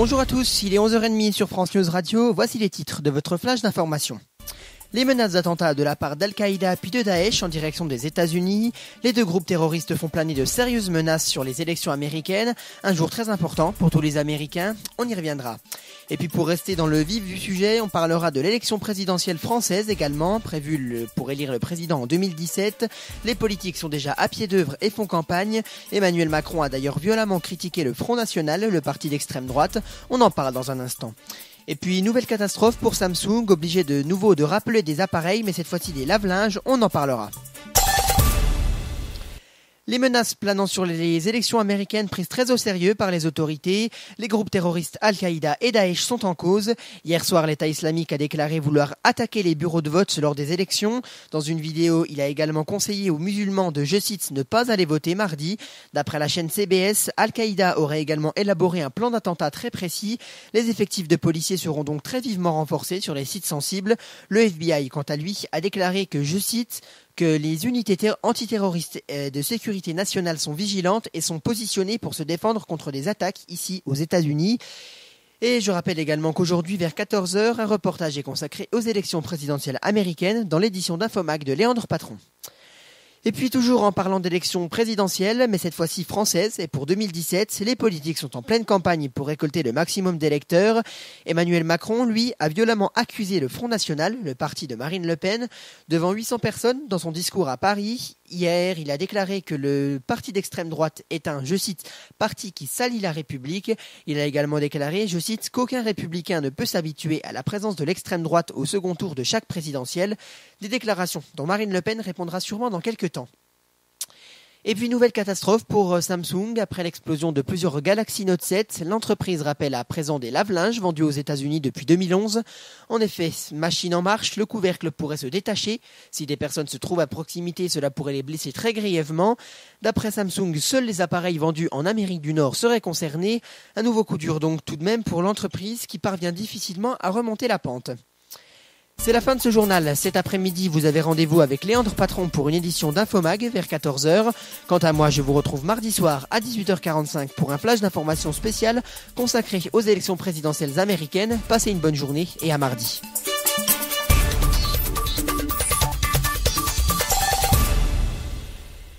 Bonjour à tous, il est 11h30 sur France News Radio, voici les titres de votre flash d'information. Les menaces d'attentats de la part d'Al-Qaïda puis de Daesh en direction des États-Unis. Les deux groupes terroristes font planer de sérieuses menaces sur les élections américaines. Un jour très important pour tous les Américains, on y reviendra. Et puis pour rester dans le vif du sujet, on parlera de l'élection présidentielle française également, prévue pour élire le président en 2017. Les politiques sont déjà à pied d'œuvre et font campagne. Emmanuel Macron a d'ailleurs violemment critiqué le Front National, le parti d'extrême droite. On en parle dans un instant. Et puis, nouvelle catastrophe pour Samsung, obligé de nouveau de rappeler des appareils, mais cette fois-ci des lave-linges, on en parlera. Les menaces planant sur les élections américaines prises très au sérieux par les autorités. Les groupes terroristes Al-Qaïda et Daesh sont en cause. Hier soir, l'État islamique a déclaré vouloir attaquer les bureaux de vote lors des élections. Dans une vidéo, il a également conseillé aux musulmans de, je cite, ne pas aller voter mardi. D'après la chaîne CBS, Al-Qaïda aurait également élaboré un plan d'attentat très précis. Les effectifs de policiers seront donc très vivement renforcés sur les sites sensibles. Le FBI, quant à lui, a déclaré que, je cite, que les unités antiterroristes de sécurité nationale sont vigilantes et sont positionnées pour se défendre contre des attaques ici aux États-Unis. Et je rappelle également qu'aujourd'hui, vers 14h, un reportage est consacré aux élections présidentielles américaines dans l'édition d'Infomac de Léandre Patron. Et puis toujours en parlant d'élections présidentielles, mais cette fois-ci françaises, et pour 2017, les politiques sont en pleine campagne pour récolter le maximum d'électeurs. Emmanuel Macron, lui, a violemment accusé le Front National, le parti de Marine Le Pen, devant 800 personnes dans son discours à Paris. Hier, il a déclaré que le parti d'extrême droite est un, je cite, parti qui salit la République. Il a également déclaré, je cite, qu'aucun républicain ne peut s'habituer à la présence de l'extrême droite au second tour de chaque présidentielle. Des déclarations dont Marine Le Pen répondra sûrement dans quelques temps. Et puis nouvelle catastrophe pour Samsung. Après l'explosion de plusieurs Galaxy Note 7, l'entreprise rappelle à présent des lave-linges vendus aux États-Unis depuis 2011. En effet, machine en marche, le couvercle pourrait se détacher. Si des personnes se trouvent à proximité, cela pourrait les blesser très grièvement. D'après Samsung, seuls les appareils vendus en Amérique du Nord seraient concernés. Un nouveau coup dur donc tout de même pour l'entreprise qui parvient difficilement à remonter la pente. C'est la fin de ce journal. Cet après-midi, vous avez rendez-vous avec Léandre Patron pour une édition d'Infomag vers 14h. Quant à moi, je vous retrouve mardi soir à 18h45 pour un flash d'informations spécial consacré aux élections présidentielles américaines. Passez une bonne journée et à mardi.